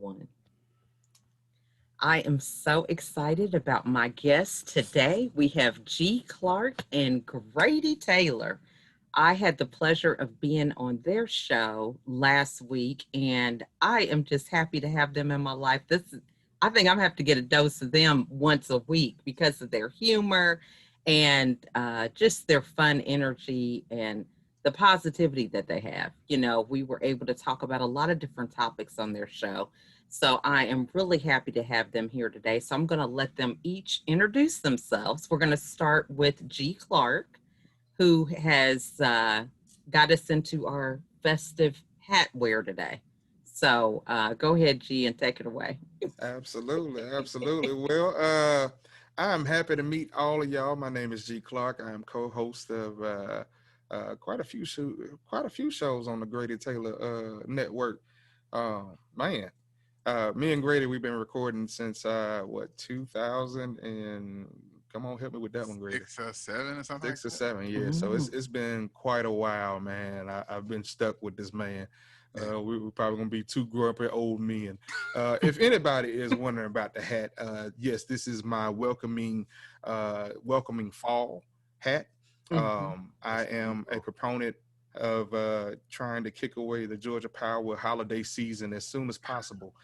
everyone. I am so excited about my guests today. We have G. Clark and Grady Taylor. I had the pleasure of being on their show last week, and I am just happy to have them in my life. I think I'm gonna have to get a dose of them once a week because of their humor and just their fun energy and the positivity that they have. We were able to talk about a lot of different topics on their show. So I am really happy to have them here today. So I'm going to let them each introduce themselves. We're going to start with G. Clark, who has got us into our festive hat wear today. So go ahead, G, and take it away. Absolutely, absolutely. Well, I'm happy to meet all of y'all. My name is G. Clark. I am co-host of quite a few shows on the Grady Taylor network. Man, me and Grady, we've been recording since 2000 and come on, help me with that one, Grady. 6 or 7 or something like 6 or 7, yeah. So Mm. it's been quite a while, man. I've been stuck with this man. We're probably gonna be two grumpy old men. If anybody is wondering about the hat, yes, this is my welcoming fall hat. Mhm. I am a proponent of trying to kick away the Georgia Power holiday season as soon as possible,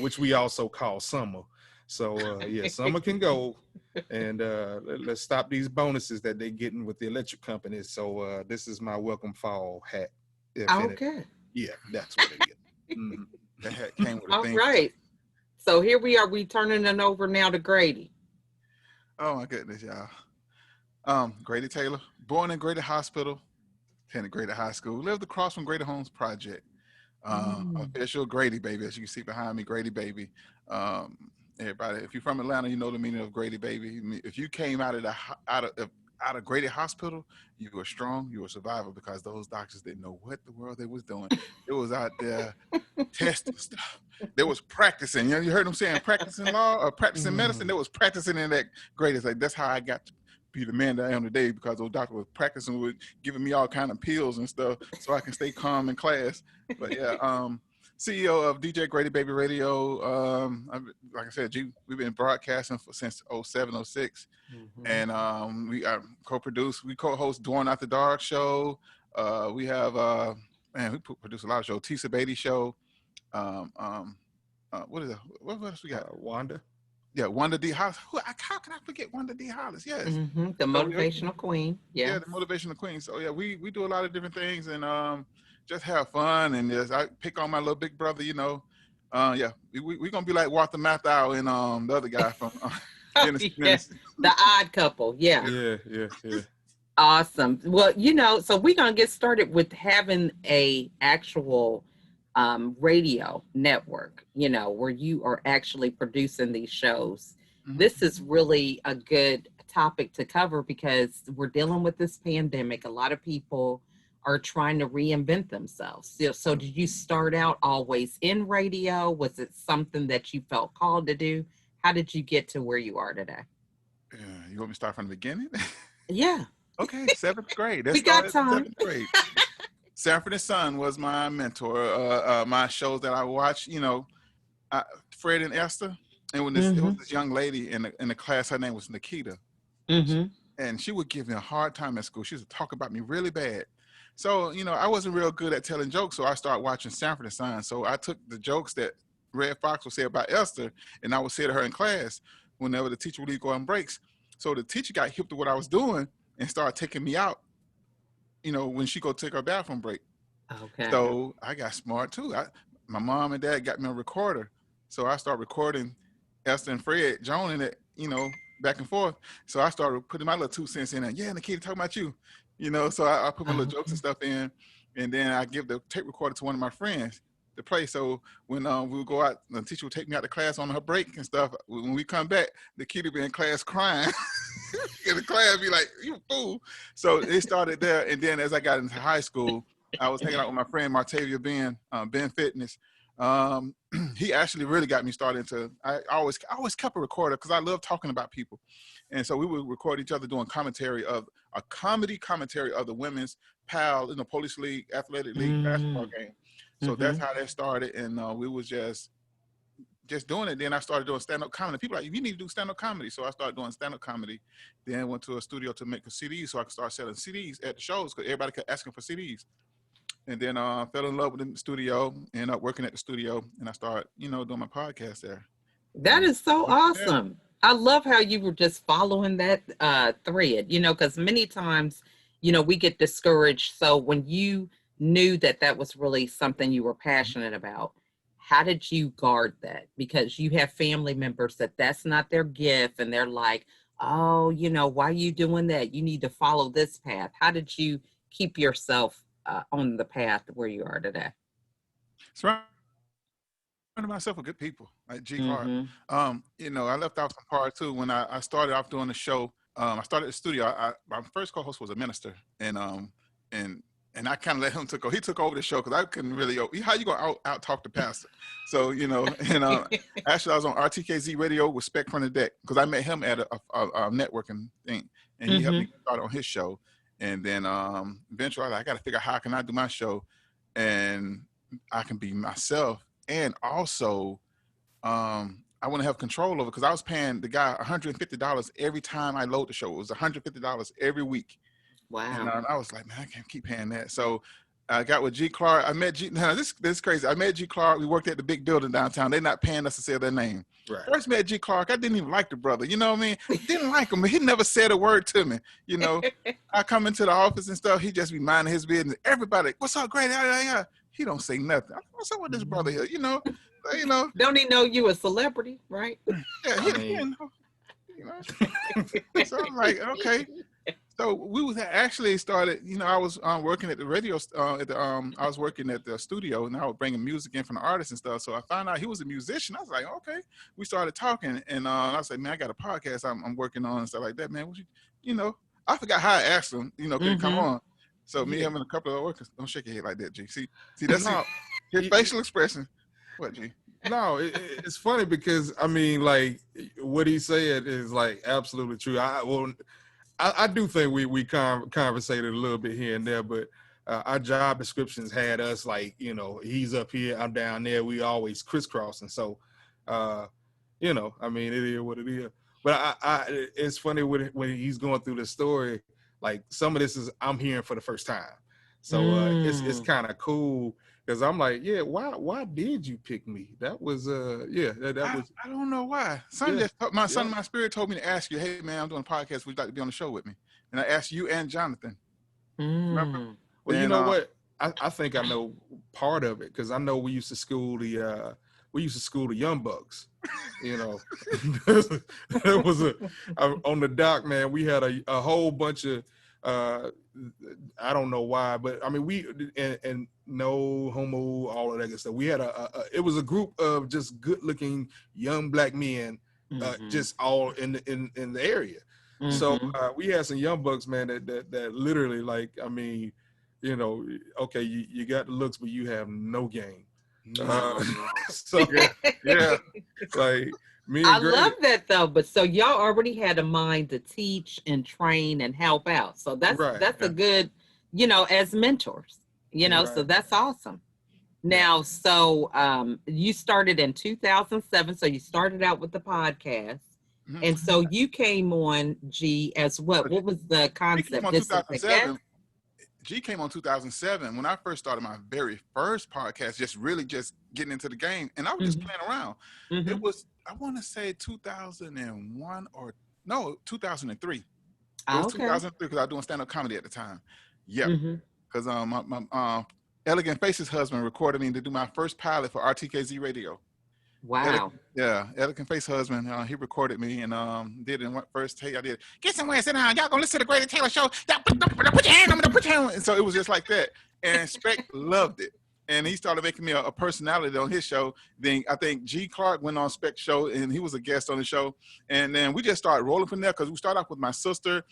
which we also call summer. So yeah, summer can go, and let's stop these bonuses that they're getting with the electric companies. So this is my welcome fall hat. If any, Okay. yeah, that's what it is. Mhm. that. The hat came with a All theme song. right. So here we are. We turning it over now to Grady. Oh my goodness, y'all. Grady Taylor, born in Grady Hospital, attended Grady High School, lived across from Grady Homes Project. Mm. Official Grady baby, as you can see behind me, Grady baby. Um, Everybody, if you're from Atlanta, you know the meaning of Grady baby. If you came out of out of Grady Hospital, you were strong, you were a survivor because those doctors didn't know what the world they was doing. It was out there testing stuff. They was practicing. You heard them saying practicing law or practicing medicine. Mm. They was practicing in that Grady. It's like that's how I got to be the man that I am today because those doctors were practicing with giving me all kind of pills and stuff so I can stay calm in class. But yeah, CEO of DJ Grady Baby Radio. Like I said, we've been broadcasting since '07, '06, Mhm. and we we co-host Dawn After Dark show. We have man, we produce a lot of shows. Tisa Beatty show. Um, um, what is it? What else we got? Wanda. Yeah, Wanda D. Hollis. How can I forget Wanda D. Hollis? Yes. Mhm. The So motivational queen. yeah, Yes. the motivational queen. So yeah, we do a lot of different things and just have fun and just I pick on my little big brother. Yeah, we gonna be like Walter Matthau and the other guy from Oh, Dennis. yeah. The odd couple. Yeah. Yeah, yeah, yeah. Awesome. Well, so we're gonna get started with having a actual radio network, where you are actually producing these shows. Mhm. This is really a good topic to cover because we're dealing with this pandemic. A lot of people are trying to reinvent themselves. So did you start out always in radio? Was it something that you felt called to do? How did you get to where you are today? You want me to start from the beginning? Yeah, Okay, seventh grade. That we got started in time. seventh grade. Sanford and Son was my mentor. My shows that I watched, Fred and Esther, and it was Mm-hmm. this young lady in the class. Her name was Nikita, Mm-hmm. and she would give me a hard time at school. She used to talk about me really bad. So I wasn't real good at telling jokes, so I started watching Sanford and Son. So I took the jokes that Red Fox would say about Esther, and I would say to her in class whenever the teacher would go on breaks. So the teacher got hip to what I was doing and started taking me out. When she go take her bathroom break. Okay. So I got smart too. My mom and dad got me a recorder, so I started recording Esther and Fred joining it, back and forth. So I started putting my little 2 cents in, and yeah, Nikita talking about you, So I put my little jokes and Okay. stuff in, and then I give the tape recorder to one of my friends to play. So when we would go out, the teacher would take me out to class on her break and stuff. When we come back, the kid would be in class crying. In the class, be like, "You fool!" So it started there, and then as I got into high school, I was hanging out with my friend Martavia Ben Fitness. Um, he actually really got me started into. I always kept a recorder because I love talking about people, and so we would record each other doing commentary of a comedy commentary of the women's PAL, police league, athletic league basketball Mm. game. So that's Mm-hmm. how that started, and we was just just doing it. Then I started doing stand-up comedy. People are like, you need to do stand-up comedy. So I started doing stand-up comedy. Then went to a studio to make a CDs so I could start selling CDs at the shows because everybody kept asking for CDs. And then fell in love with the studio, ended up working at the studio, and I started, doing my podcast there. That is so awesome. I love how you were just following that thread, because many times, we get discouraged. So when you knew that that was really something you were passionate about, how did you guard that? Because you have family members that's not their gift and they're like, oh, why are you doing that? You need to follow this path. How did you keep yourself on the path where you are today? Surrounding myself with good people like G. Clark. Mm-hmm. I left out some part too when I started off doing the show. I started the studio. My first co-host was a minister, and I kind of let him he took over the show because I couldn't really. How you gonna out talk the pastor? So actually I was on RTKZ radio with Spec from the Deck because I met him at a networking thing, and he helped me start on his show. And then eventually I got to figure out how can I do my show, and I can be myself, and also I want to have control over because I was paying the guy $150 every time I load the show. It was $150 every week. Wow. And I was like, man, I can't keep paying that. So I got with G. Clark. I met G. Now this is crazy. I met G. Clark. We worked at the big building downtown. They're not paying us to say their name. Right. First met G. Clark. I didn't even like the brother. You know what I mean? Didn't like him, but he never said a word to me. I come into the office and stuff. He just be minding his business. Everybody, what's up, Grady? He don't say nothing. What's up with this brother here? Don't he know you a celebrity, right? Yeah, he So I'm like, okay. So we was actually started. I was working at the radio. I was working at the studio, and I was bringing music in from the artists and stuff. So I found out he was a musician. I was like, okay. We started talking, and I was like, man, I got a podcast I'm working on and stuff like that, man. What I forgot how I asked him. Could he come on? So me, him, and a couple of workers. Don't shake your head like that, G. See, that's his facial expression. What, G? No, it's funny because like what he said is like absolutely true. I do think we conversated a little bit here and there, but our job descriptions had us like, he's up here, I'm down there. We always crisscrossing. So, it is what it is. But it's funny when he's going through the story, like some of this is I'm hearing for the first time. So it's kind of cool. Because I'm like, yeah, why did you pick me? That was was. I don't know why. My spirit told me to ask you, hey man, I'm doing a podcast. Would you like to be on the show with me? And I asked you and Jonathan. Remember? Well, you know what? I think I know part of it because I know we used to school the young bucks. There was on the dock, man. We had a whole bunch of. I don't know why, but I mean, we and no homo, all of that good stuff. We had it was a group of just good-looking young black men, just all in the area. Mm-hmm. So we had some young bucks, man, that literally, like, I mean, okay, you got the looks, but you have no game. So yeah, like. I love that though, but so y'all already had a mind to teach and train and help out. So that's a good, as mentors, so that's awesome. Now, so you started in 2007. So you started out with the podcast. Mm-hmm. And so you came on G as what? What was the concept? G came on 2007 when I first started my very first podcast, just getting into the game. And I was just playing around. Mm-hmm. It was, I want to say 2001 or no, 2003. It was 2003 because I was doing stand-up comedy at the time. Yeah. Because my Elegant Faces husband recorded me to do my first pilot for RTKZ radio. Wow. Elegant Face husband, he recorded me and did it in first take. I did, get somewhere and sit down. Y'all gonna listen to the Grady Taylor show. Put your hand on me, put your hand. And so it was just like that. And Spec loved it. And he started making me a personality on his show. Then I think G. Clark went on Spec's show and he was a guest on the show. And then we just started rolling from there because we started off with my sister,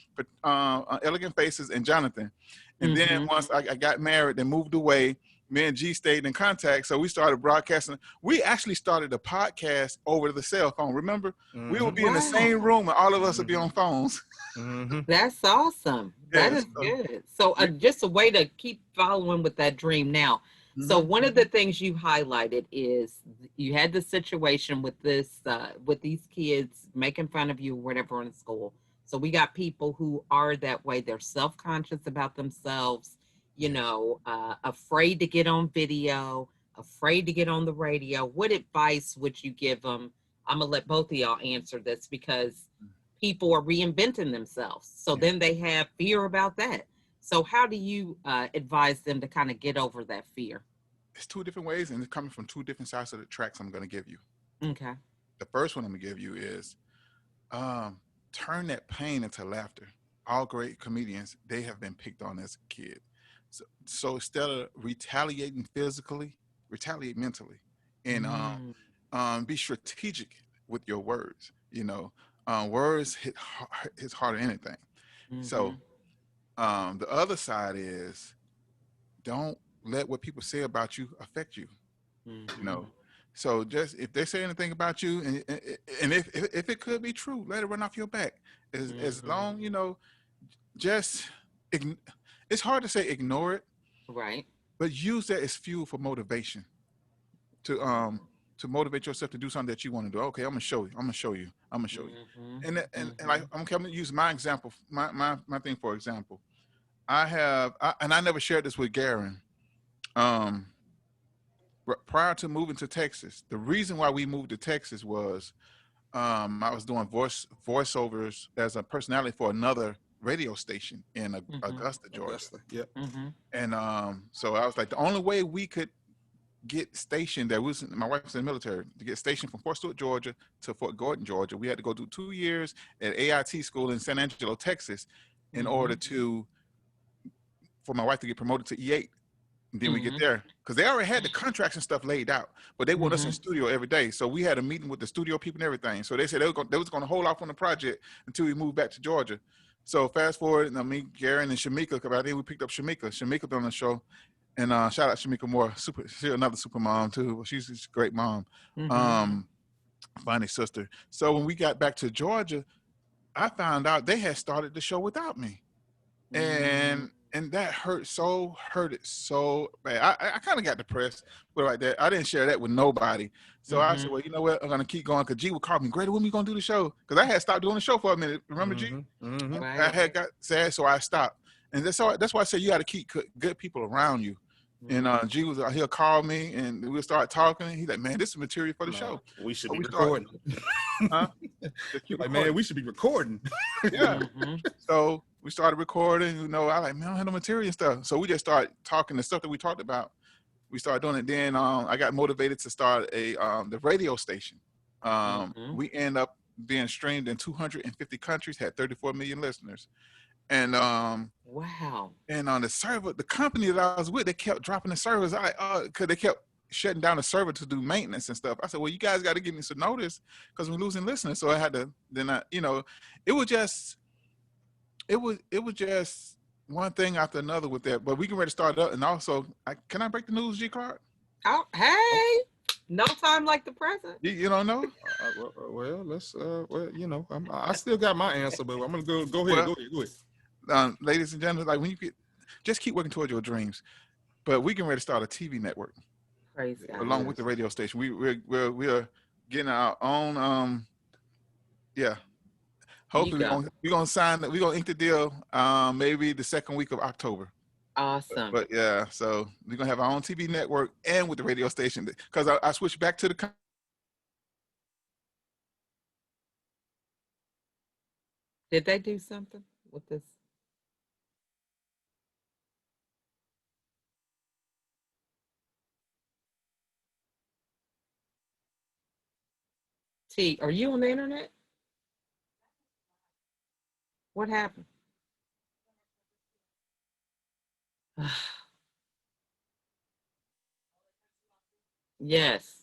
Elegant Faces, and Jonathan. And then once I got married and moved away, me and G stayed in contact. So we started broadcasting. We actually started a podcast over the cell phone. Remember? We would be in the same room and all of us would be on phones. That's awesome. That is good. So just a way to keep following with that dream. Now, So Mhm, one of the mhm. things you highlighted is you had the situation with this with these kids making fun of you or whatever in school. So we got people who are that way. They're self-conscious about themselves, Yes. afraid to get on video, afraid to get on the radio. What advice would you give them? I'm gonna let both of y'all answer this because people are reinventing themselves. So Yeah. then they have fear about that. So how do you advise them to kind of get over that fear? It's two different ways, and it's coming from two different sides of the tracks I'm going to give you. Okay. The first one I'm going to give you is um, turn that pain into laughter. All great comedians, they have been picked on as a kid. So instead of retaliating physically, retaliate mentally, and Mm, be strategic with your words. Words hits harder than anything. So mhm, the other side is don't let what people say about you affect you. You mhm, know, so just if they say anything about you, and if it could be true, let it run off your back. As mhm. long just ign- it's hard to say ignore it, Right. but use that as fuel for motivation to um to motivate yourself to do something that you want to do. Okay, I'm gonna show you. I'm gonna show you. I'm gonna show you. Mhm, And like mhm, I'm gonna use my example, my thing for example. And I never shared this with Garen. Um, Prior to moving to Texas, the reason why we moved to Texas was I was doing voiceovers as a personality for another radio station in mhm, Augusta, Georgia. Augusta. Yep. mhm, And so I was like, the only way we could get stationed there was my wife's in the military to get stationed from Fort Stewart, Georgia to Fort Gordon, Georgia. We had to go do 2 years at AIT school in San Angelo, Texas, in order mhm, to for my wife to get promoted to E8. And then we get mhm, there because they already had the contracts and stuff laid out, but they want us in mhm. studio every day. So we had a meeting with the studio people and everything. So they said they was going to hold off on the project until we moved back to Georgia. So fast forward, me, Garen, and Shamika, because I think we picked up Shamika. Shamika on the show, and shout out Shamika Moore, she's another super mom too. She's a great mom, Mhm. um, funny sister. So when we got back to Georgia, I found out they had started the show without me, Mm. and that hurt it so bad. I kind of got depressed, but like that, I didn't share that with nobody. So I said, Mhm. well, you know what, I'm gonna keep going because G would call me, Grady, when we gonna do the show? Because I had stopped doing the show for a minute. Remember G? Mhm. Mhm. I Right. had got sad, so I stopped. And that's why I say you got to keep good people around you. And Mhm. G was he'll call me and we'll start talking. He's like, man, this is material for the No, show. we should So be we start, recording. huh? Just keep You're like, man, recording. we should be recording. Yeah. Mhm. So we started recording. I like, man, I don't have no material and stuff. So we just started talking the stuff that we talked about. We started doing it. Then I got motivated to start the radio station. Mhm. We end up being streamed in 250 countries, had 34 million listeners. And Wow. on the server, the company that I was with, they kept dropping the servers. Cause they kept shutting down the server to do maintenance and stuff. I said, well, you guys got to give me some notice because we're losing listeners. So I had to. It was just it was just one thing after another with that. But we can ready to start up. And also, can I break the news, G Clark? Oh, Oh, hey. No time like the present. You don't know? well, let's. Well, I still got my answer, but I'm gonna go. Go ahead. Well, Go ahead. Go ahead. ladies and gentlemen, like when you get, just keep working towards your dreams. But we can ready to start a TV network Praise God. along with the Yes. radio station. We are getting our own. Yeah. You Hopefully go. we're gonna sign that. We're gonna ink the deal. Maybe the second week of October. Awesome. But yeah, so we're gonna have our own TV network and with the radio station because I switched back to the Did they do something with this? T, are you on the internet? What happened? Yes.